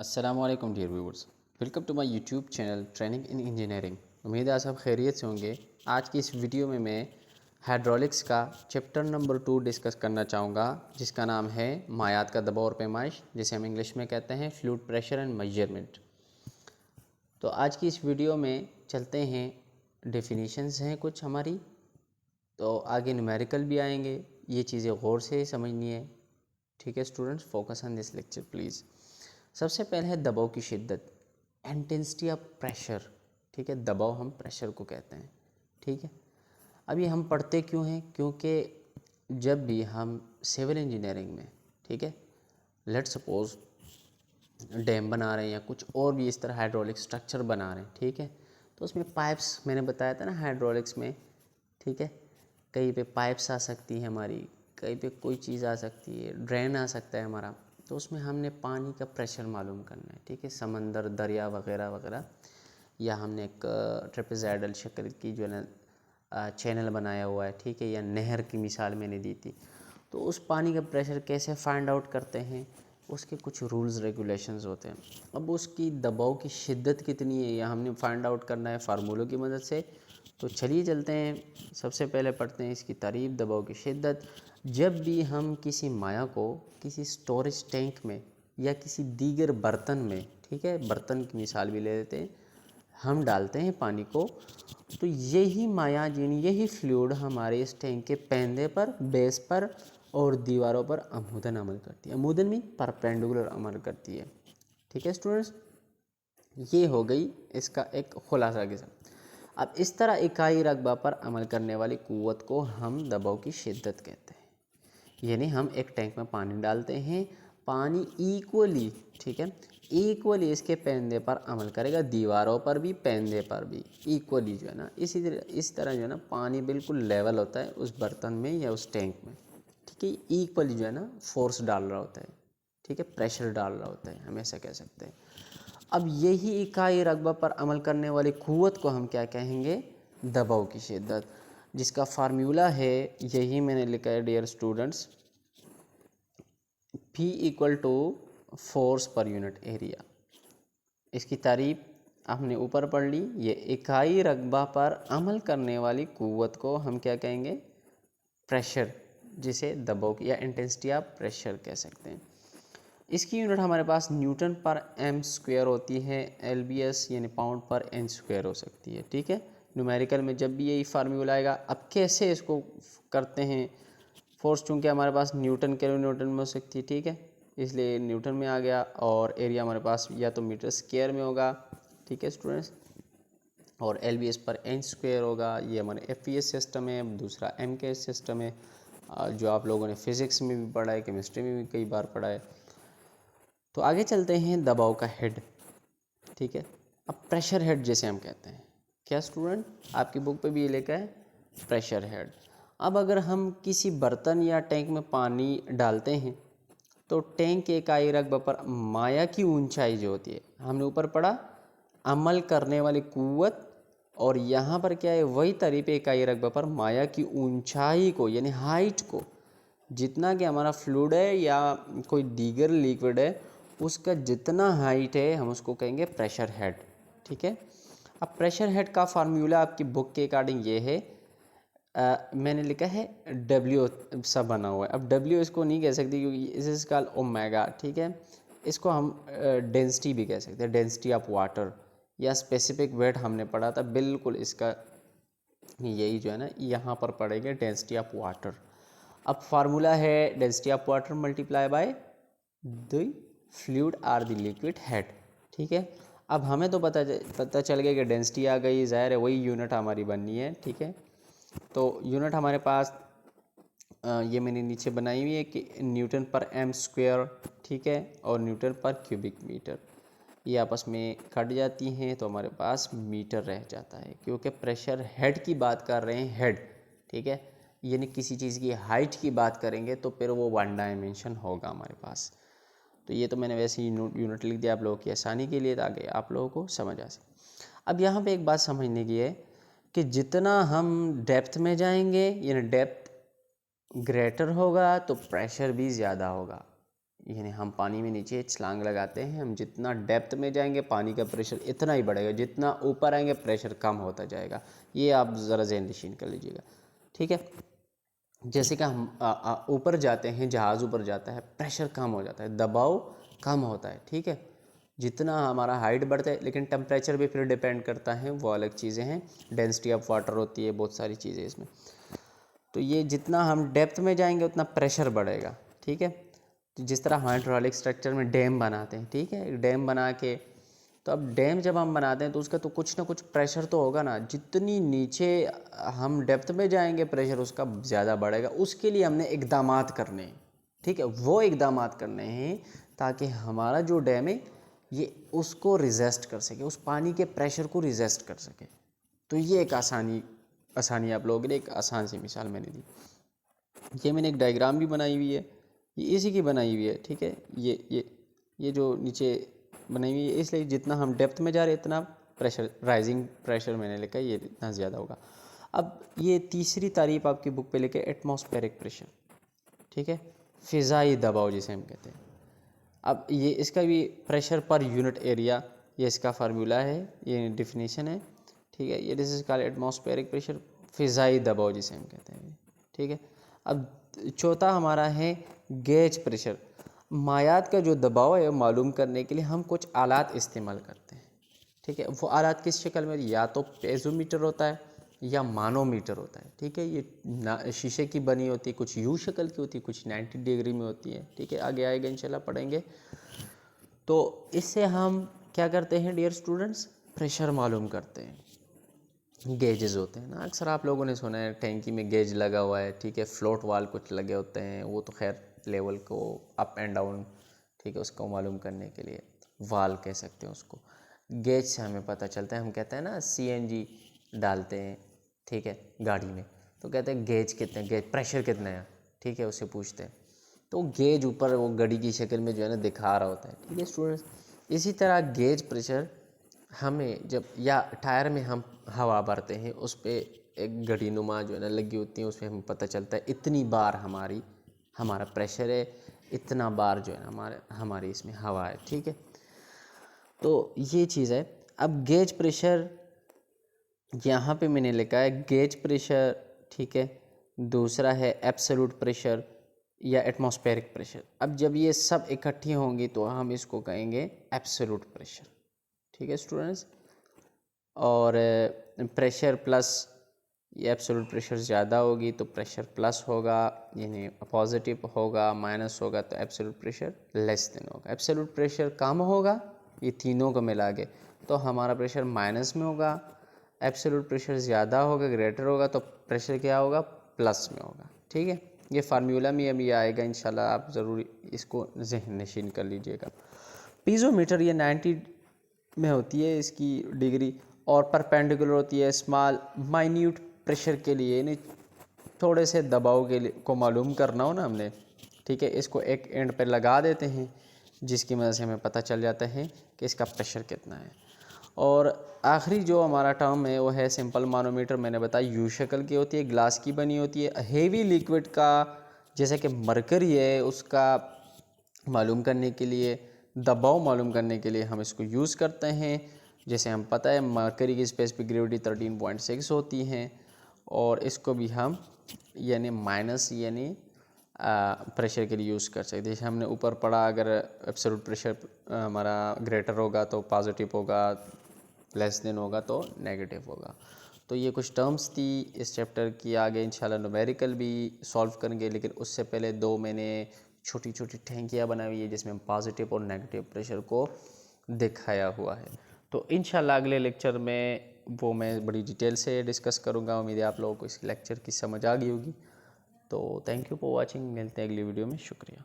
अस्सलामुअलैकुम dear viewers, welcome to my YouTube channel training in engineering. उम्मीद है आप सब खैरियत से होंगे। आज की इस वीडियो में मैं हाइड्रोलिक्स का चैप्टर नंबर 2 डिस्कस करना चाहूँगा, जिसका नाम है मायात का दबाव और पैमाइश, जिसे हम इंग्लिश में कहते हैं फ्लूइड प्रेशर एंड मेजरमेंट। तो आज की इस वीडियो में चलते हैं, डेफिनेशंस हैं कुछ हमारी, तो आगे न्यूमेरिकल भी आएंगे। ये चीज़ें गौर से समझनी है, ठीक है students. Focus on this lecture please. सबसे पहले है दबाव की शिद्दत, इंटेंसिटी ऑफ प्रेशर। ठीक है, दबाव हम प्रेशर को कहते हैं। ठीक है, अब ये हम पढ़ते क्यों हैं? क्योंकि जब भी हम सिविल इंजीनियरिंग में, ठीक है, लेट सपोज डैम बना रहे हैं या कुछ और भी इस तरह हाइड्रोलिक स्ट्रक्चर बना रहे हैं, ठीक है, तो उसमें पाइप्स मैंने बताया था ना हाइड्रोलिक्स में, ठीक है, कहीं पे पाइप्स आ सकती है हमारी, कहीं पे कोई चीज़ आ सकती है, ड्रेन आ सकता है हमारा, तो उसमें हमने पानी का प्रेशर मालूम करना है। ठीक है, समंदर, दरिया वगैरह वगैरह, या हमने एक ट्रेपेज़ाइडल शक्ल की जो है ना चैनल बनाया हुआ है, ठीक है, या नहर की मिसाल मैंने दी थी। तो उस पानी का प्रेशर कैसे फाइंड आउट करते हैं? उसके कुछ रूल्स रेगुलेशंस होते हैं। अब उसकी दबाव की शिद्दत कितनी है, या हमने फाइंड आउट करना है फार्मूलों की मदद से। तो चलिए चलते हैं, सबसे पहले पढ़ते हैं इसकी तारीफ, दबाव की शिद्दत। जब भी हम किसी माया को किसी स्टोरेज टैंक में या किसी दीगर बर्तन में, ठीक है, बर्तन की मिसाल भी ले लेते हैं, हम डालते हैं पानी को, तो यही माया यही फ्लूइड हमारे इस टैंक के पैंदे पर, बेस पर और दीवारों पर अमूदन अमल करती है। अमूदन मीन परपेंडिकुलर अमल करती है। ठीक है स्टूडेंट्स, ये हो गई इसका एक खुलासा किस्म। अब इस तरह इकाई रकबा पर अमल करने वाली कुव्वत को हम दबाव की शिद्दत कहते हैं। यानी हम एक टैंक में पानी डालते हैं, पानी इक्वली, ठीक है, इक्वली इसके पैंदे पर अमल करेगा, दीवारों पर भी पैंदे पर भी इक्वली जो है ना, इस तरह जो है ना पानी बिल्कुल लेवल होता है उस बर्तन में या उस टैंक में। ठीक है, इक्वली जो है ना फोर्स डाल रहा होता है, ठीक है, प्रेशर डाल रहा होता है, हम ऐसा कह सकते हैं। अब यही इकाई रकबा पर अमल करने वाली कुव्वत को हम क्या कहेंगे? दबाव की शिद्दत, जिसका फार्मूला है, यही मैंने लिखा है dear students, P equal to force per unit area. इसकी तारीफ आपने ऊपर पढ़ ली। ये इकाई रकबा पर अमल करने वाली कुव्वत को हम क्या कहेंगे? प्रेशर, जिसे दबाव या इंटेंसिटी ऑफ प्रेशर कह सकते हैं। इसकी यूनिट हमारे पास न्यूटन पर एम स्क्वायर होती है, LBS यानी पाउंड पर एन स्क्वायर हो सकती है। ठीक है, न्यूमेरिकल में जब भी यही फार्मूला आएगा। अब कैसे इसको करते हैं? फोर्स चूँकि हमारे पास न्यूटन किलो न्यूटन में हो सकती है, ठीक है, इसलिए न्यूटन में आ गया, और एरिया हमारे पास या तो मीटर स्क्वायर में होगा, ठीक है स्टूडेंट्स, और LBS पर एन स्क्वायर होगा। ये हमारे FES सिस्टम है, दूसरा MKS सिस्टम है, जो आप लोगों ने फिज़िक्स में भी पढ़ा है, केमिस्ट्री में भी कई बार पढ़ा है। तो आगे चलते हैं, दबाव का हेड। ठीक है, अब प्रेशर हेड जिसे हम कहते हैं, क्या स्टूडेंट आपकी बुक पे भी ये लिखा है प्रेशर हेड। अब अगर हम किसी बर्तन या टैंक में पानी डालते हैं, तो टैंक के इकाई रकबा पर माया की ऊंचाई जो होती है, हमने ऊपर पढ़ा अमल करने वाली कुव्वत, और यहाँ पर क्या है, वही तरीके इकाई रकबा पर माया की ऊंचाई को यानी हाइट को, जितना कि हमारा फ्लूइड है या कोई दीगर लिक्विड है, उसका जितना हाइट है हम उसको कहेंगे प्रेशर हेड। ठीक है, अब प्रेशर हेड का फार्मूला आपकी बुक के अकॉर्डिंग ये है, मैंने लिखा है W सा बना हुआ है। अब W इसको नहीं कह सकते क्योंकि इस कॉल्ड ओमेगा, ठीक है, इसको हम डेंसिटी भी कह सकते हैं, डेंसिटी ऑफ वाटर, या स्पेसिफिक वेट हमने पढ़ा था, बिल्कुल इसका यही जो है ना यहाँ पर पढ़ेंगे, डेंसिटी ऑफ वाटर। अब फार्मूला है density of water multiply by the fluid or the liquid head. ठीक है, अब हमें तो पता चल गया कि डेंसिटी आ गई, ज़ाहिर है वही यूनिट हमारी बननी है। ठीक है, तो यूनिट हमारे पास ये मैंने नीचे बनाई हुई है कि न्यूटन पर एम स्क्वायर, ठीक है, और न्यूटन पर क्यूबिक मीटर, ये आपस में कट जाती हैं तो हमारे पास मीटर रह जाता है, क्योंकि प्रेशर हेड की बात कर रहे हैं, हेड, ठीक है, यानी किसी चीज़ की हाइट की बात करेंगे तो फिर वो 1 डायमेंशन होगा हमारे पास। तो ये तो मैंने वैसे ही यूनिट लिख दिया आप लोगों की आसानी के लिए, ताकि आप लोगों को समझ आ सके। अब यहाँ पे एक बात समझने की है कि जितना हम डेप्थ में जाएंगे, यानी डेप्थ ग्रेटर होगा तो प्रेशर भी ज़्यादा होगा। यानी हम पानी में नीचे छलांग लगाते हैं, हम जितना डेप्थ में जाएंगे पानी का प्रेशर इतना ही बढ़ेगा, जितना ऊपर आएंगे प्रेशर कम होता जाएगा। ये आप ज़रा ज़हन नशीन कर लीजिएगा, ठीक है। जैसे कि हम ऊपर जाते हैं, जहाज़ ऊपर जाता है, प्रेशर कम हो जाता है, दबाव कम होता है, ठीक है। जितना हमारा हाइट बढ़ता है, लेकिन टेम्परेचर भी फिर डिपेंड करता है, वो अलग चीज़ें हैं, डेंसिटी ऑफ वाटर होती है, बहुत सारी चीज़ें इसमें। तो ये जितना हम डेप्थ में जाएंगे उतना प्रेशर बढ़ेगा, ठीक है। तो जिस तरह हाइड्रोलिक स्ट्रक्चर में डैम बनाते हैं, ठीक है, डैम बना के, तो अब डैम जब हम बनाते हैं तो उसका तो कुछ ना कुछ प्रेशर तो होगा ना, जितनी नीचे हम डेप्थ में जाएंगे प्रेशर उसका ज़्यादा बढ़ेगा। उसके लिए हमने इक़दामात करने हैं, ठीक है, वो इक़दामात करने हैं ताकि हमारा जो डैम है ये उसको रिजेस्ट कर सके, उस पानी के प्रेशर को रिजेस्ट कर सके। तो ये एक आसानी आप लोगों के लिए एक आसान सी मिसाल मैंने दी। ये मैंने एक डायग्राम भी बनाई हुई है, ये इसी की बनाई हुई है, ठीक है। ये जो नीचे बनाई हुई है, इसलिए जितना हम डेप्थ में जा रहे हैं इतना प्रेशर, राइजिंग प्रेशर मैंने लिखा है, ये इतना ज़्यादा होगा। अब ये तीसरी तारीफ आपकी बुक पे लिखे एटमॉस्फेरिक प्रेशर, ठीक है, फ़िज़ाई दबाव जिसे हम कहते हैं। अब ये इसका भी प्रेशर पर यूनिट एरिया, ये इसका फार्मूला है, ये डिफिनीशन है, ठीक है। ये this is called atmospheric pressure, फ़िज़ाई दबाव जिसे हम कहते हैं, ठीक है। अब चौथा हमारा है गेज प्रेशर। मायात का जो दबाव है मालूम करने के लिए हम कुछ आलात इस्तेमाल करते हैं, ठीक है। वो आलात किस शक्ल में, या तो पेज़ोमीटर होता है या मानोमीटर होता है, ठीक है। ये शीशे की बनी होती है, कुछ यू शक्ल की होती है, कुछ 90 डिग्री में होती है, ठीक है। आगे आएगा इंशाल्लाह पढ़ेंगे। तो इससे हम क्या करते हैं डियर स्टूडेंट्स, प्रेशर मालूम करते हैं। गेजेस होते हैं ना, अक्सर आप लोगों ने सुना है टैंकी में गेज लगा हुआ है, ठीक है। फ्लोट वाल कुछ लगे होते हैं, वो तो खैर लेवल को अप एंड डाउन, ठीक है, उसको मालूम करने के लिए वाल कह सकते हैं उसको। गेज से हमें पता चलता है, हम कहते हैं ना सीएनजी डालते हैं, ठीक है, गाड़ी में, तो कहते हैं गेज कितने, गेज प्रेशर कितना है, ठीक है, उससे पूछते हैं। तो गेज ऊपर वो घड़ी की शक्ल में जो है ना दिखा रहा होता है, ठीक है स्टूडेंट्स। इसी तरह गेज प्रेशर हमें जब, या टायर में हम हवा भरते हैं, उस पर एक घड़ी नुमा जो है ना लगी होती है, उसमें हमें पता चलता है इतनी बार हमारा प्रेशर है, इतना बार जो है ना हमारी इसमें हवा है, ठीक है। तो ये चीज़ है। अब गेज प्रेशर यहाँ पे मैंने लिखा है गेज प्रेशर, ठीक है। दूसरा है एब्सोल्यूट प्रेशर या एटमॉस्फेरिक प्रेशर। अब जब ये सब इकट्ठी होंगी तो हम इसको कहेंगे एब्सोल्यूट प्रेशर, ठीक है स्टूडेंट्स। और प्रेशर प्लस, ये एब्सोल्यूट प्रेशर ज़्यादा होगी तो प्रेशर प्लस होगा, यानी पॉजिटिव होगा, माइनस होगा तो एब्सोल्यूट प्रेशर लेस देन होगा। एब्सोल्यूट प्रेशर कम होगा, ये तीनों को मिला के, तो हमारा प्रेशर माइनस में होगा। एब्सोल्यूट प्रेशर ज़्यादा होगा, ग्रेटर होगा, तो प्रेशर क्या होगा, प्लस में होगा, ठीक है। ये फार्मूला में अभी आएगा इंशाल्लाह, आप ज़रूर इसको ज़हन नशीन कर लीजिएगा। पीज़ोमीटर ये 90 में होती है इसकी डिग्री, और परपेंडिकुलर होती है स्मॉल माइन्यूट प्रेशर के लिए, यानी थोड़े से दबाव के लिए को मालूम करना हो ना हमने, ठीक है, इसको एक एंड पर लगा देते हैं, जिसकी वजह से हमें पता चल जाता है कि इसका प्रेशर कितना है। और आखिरी जो हमारा टर्म है वो है सिंपल मानोमीटर। मैंने बताया यू शक्ल की होती है, ग्लास की बनी होती है। हेवी लिक्विड का जैसे कि मरकरी है, उसका मालूम करने के लिए, दबाव मालूम करने के लिए हम इसको यूज़ करते हैं। जैसे हम पता है मरकरी की स्पेसिफिक ग्रेविटी 13.6 होती है, और इसको भी हम यानी माइनस यानी प्रेशर के लिए यूज़ कर सकते हैं। जैसे हमने ऊपर पढ़ा, अगर एब्सोल्यूट प्रेशर हमारा ग्रेटर होगा तो पॉजिटिव होगा, लेस देन होगा तो नेगेटिव होगा। तो ये कुछ टर्म्स थी इस चैप्टर की। आगे इंशाल्लाह न्यूमेरिकल भी सॉल्व करेंगे, लेकिन उससे पहले दो मैंने छोटी छोटी टैंकियाँ बनाई हुई है जिसमें पॉजिटिव और नेगेटिव प्रेशर को दिखाया हुआ है। तो इंशाल्लाह अगले लेक्चर में वो मैं बड़ी डिटेल से डिस्कस करूँगा। उम्मीद है आप लोगों को इस लेक्चर की समझ आ गई होगी। तो थैंक यू फॉर वॉचिंग, मिलते हैं अगली वीडियो में, शुक्रिया।